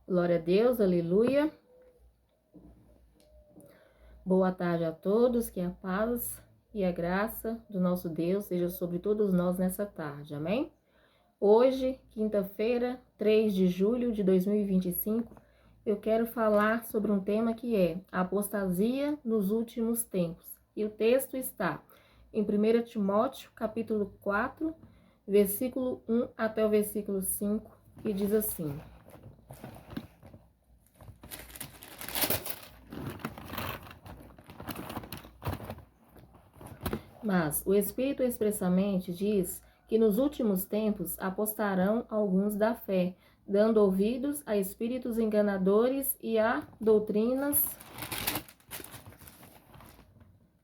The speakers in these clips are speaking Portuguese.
Glória a Deus, aleluia. Boa tarde a todos, que a paz e a graça do nosso Deus seja sobre todos nós nessa tarde, amém? Hoje, quinta-feira, 3 de julho de 2025, eu quero falar sobre um tema que é a apostasia nos últimos tempos. E o texto está em 1 Timóteo, capítulo 4, versículo 1 até o versículo 5, que diz assim: Mas o Espírito expressamente diz que nos últimos tempos apostarão alguns da fé, dando ouvidos a espíritos enganadores e a doutrinas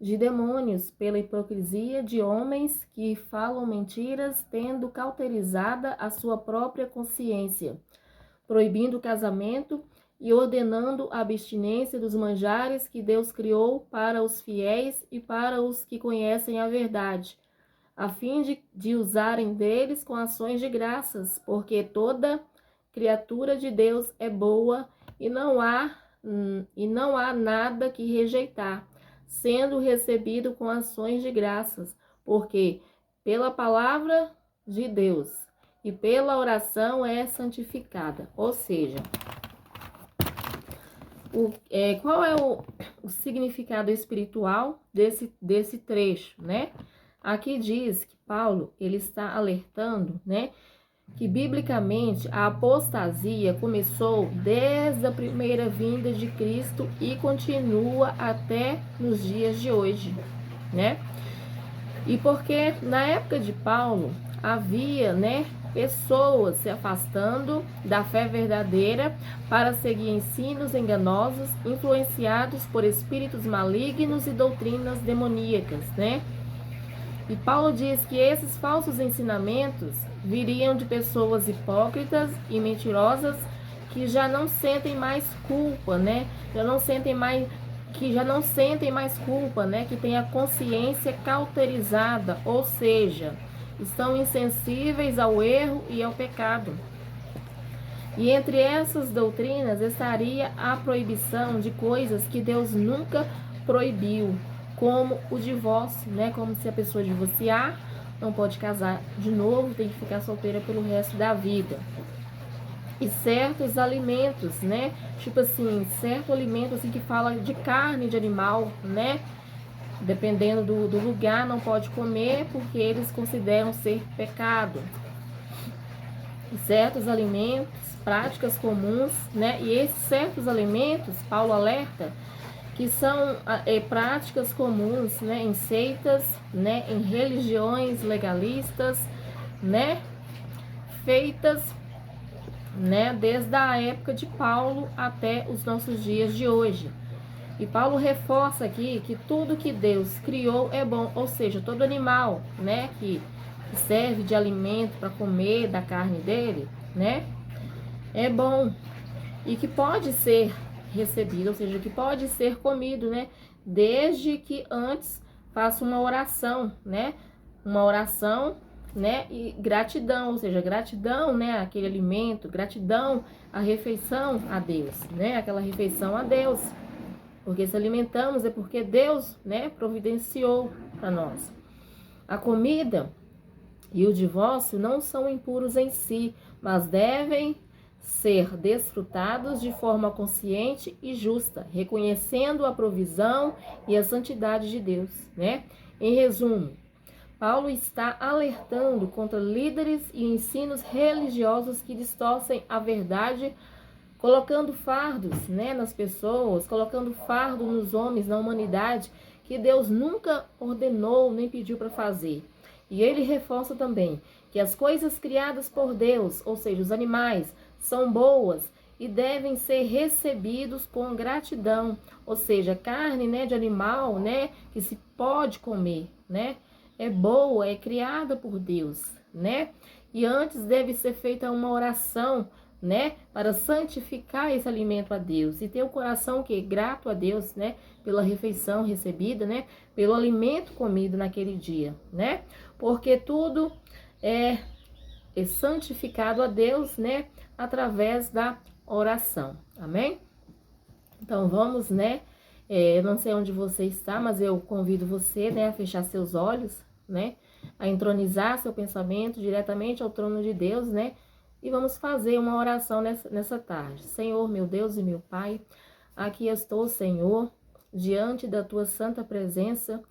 de demônios, pela hipocrisia de homens que falam mentiras, tendo cauterizada a sua própria consciência, proibindo o casamento e ordenando a abstinência dos manjares que Deus criou para os fiéis e para os que conhecem a verdade, a fim de usarem deles com ações de graças, porque toda criatura de Deus é boa e não há nada que rejeitar, sendo recebido com ações de graças, porque pela palavra de Deus e pela oração é santificada. Ou seja, qual é o significado espiritual desse trecho, né? Aqui diz que Paulo, ele está alertando, né, que biblicamente a apostasia começou desde a primeira vinda de Cristo e continua até nos dias de hoje, né? E porque na época de Paulo havia, né, pessoas se afastando da fé verdadeira para seguir ensinos enganosos, influenciados por espíritos malignos e doutrinas demoníacas, né? E Paulo diz que esses falsos ensinamentos viriam de pessoas hipócritas e mentirosas que já não sentem mais culpa, né? Já não sentem mais culpa, né? Que têm a consciência cauterizada, ou seja, estão insensíveis ao erro e ao pecado. E entre essas doutrinas estaria a proibição de coisas que Deus nunca proibiu, como o divórcio, né? Como se a pessoa divorciar, não pode casar de novo, tem que ficar solteira pelo resto da vida. E certos alimentos, né? Tipo assim, certo alimento assim que fala de carne de animal, né? Dependendo do lugar, não pode comer porque eles consideram ser pecado. E certos alimentos, práticas comuns, né? E esses certos alimentos, Paulo alerta, que são práticas comuns, né, em seitas, né, em religiões legalistas, né, feitas, né, desde a época de Paulo até os nossos dias de hoje. E Paulo reforça aqui que tudo que Deus criou é bom, ou seja, todo animal, né, que serve de alimento para comer da carne dele, né, é bom e que pode ser recebido, ou seja, que pode ser comido, né? Desde que antes faça uma oração, né? Uma oração, né? E gratidão, ou seja, gratidão, né? Aquele alimento, gratidão, a refeição a Deus, né? Aquela refeição a Deus. Porque se alimentamos é porque Deus, né? Providenciou para nós. A comida e o divórcio não são impuros em si, mas devem ser desfrutados de forma consciente e justa, reconhecendo a provisão e a santidade de Deus, né? Em resumo, Paulo está alertando contra líderes e ensinos religiosos que distorcem a verdade, colocando fardos, né, nas pessoas, colocando fardo nos homens, na humanidade, que Deus nunca ordenou nem pediu para fazer. E ele reforça também que as coisas criadas por Deus, ou seja, os animais, são boas e devem ser recebidos com gratidão, ou seja, carne, né, de animal, né, que se pode comer, né, é boa, é criada por Deus, né, e antes deve ser feita uma oração, né, para santificar esse alimento a Deus e ter o coração que é grato a Deus, né, pela refeição recebida, né, pelo alimento comido naquele dia, né, porque tudo é santificado a Deus, né, através da oração. Amém? Então vamos, né? Eu não sei onde você está, mas eu convido você, né, a fechar seus olhos, né? A entronizar seu pensamento diretamente ao trono de Deus, né? E vamos fazer uma oração nessa tarde. Senhor, meu Deus e meu Pai, aqui estou, Senhor, diante da tua santa presença.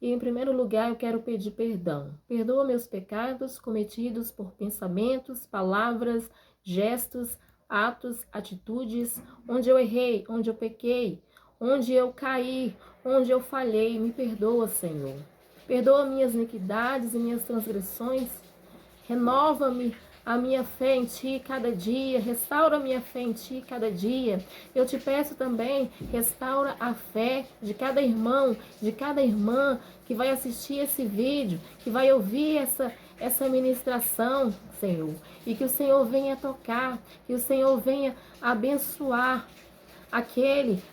E em primeiro lugar eu quero pedir perdão. Perdoa meus pecados cometidos por pensamentos, palavras, gestos, atos, atitudes, onde eu errei, onde eu pequei, onde eu caí, onde eu falhei. Me perdoa, Senhor. Perdoa minhas iniquidades e minhas transgressões. Renova-me a minha fé em Ti cada dia, restaura a minha fé em Ti cada dia. Eu te peço também, restaura a fé de cada irmão, de cada irmã que vai assistir esse vídeo, que vai ouvir essa ministração, Senhor. E que o Senhor venha tocar, que o Senhor venha abençoar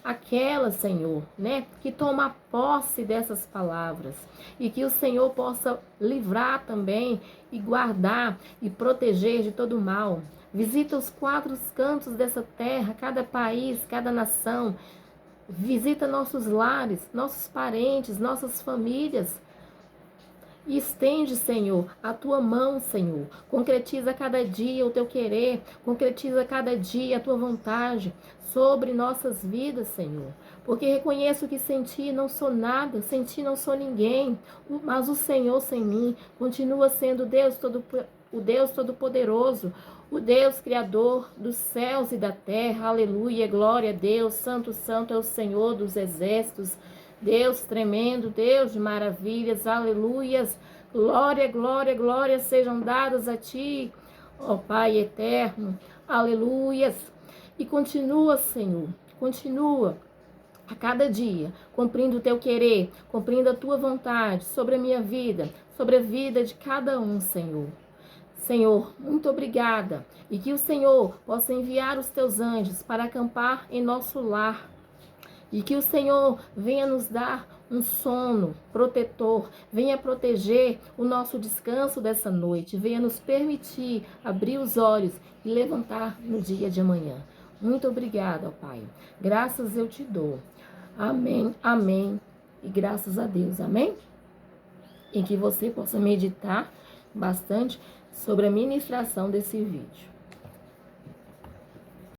aquela, Senhor, né, que toma posse dessas palavras, e que o Senhor possa livrar também e guardar e proteger de todo mal. Visita os quatro cantos dessa terra, cada país, cada nação. Visita nossos lares, nossos parentes, nossas famílias. E estende, Senhor, a tua mão, Senhor. Concretiza cada dia o teu querer, concretiza cada dia a tua vontade sobre nossas vidas, Senhor. Porque reconheço que sem ti não sou nada, sem ti não sou ninguém, mas o Senhor sem mim continua sendo o Deus Todo-Poderoso, o Deus Criador dos céus e da terra. Aleluia, glória a Deus. Santo, santo é o Senhor dos exércitos. Deus tremendo, Deus de maravilhas, aleluias, glória, glória, glória sejam dadas a Ti, ó Pai eterno, aleluias. E continua, Senhor, continua a cada dia, cumprindo o Teu querer, cumprindo a Tua vontade sobre a minha vida, sobre a vida de cada um, Senhor. Senhor, muito obrigada, e que o Senhor possa enviar os Teus anjos para acampar em nosso lar, e que o Senhor venha nos dar um sono protetor, venha proteger o nosso descanso dessa noite, venha nos permitir abrir os olhos e levantar no dia de amanhã. Muito obrigada, ó Pai. Graças eu te dou. Amém, amém e graças a Deus, amém? E que você possa meditar bastante sobre a ministração desse vídeo.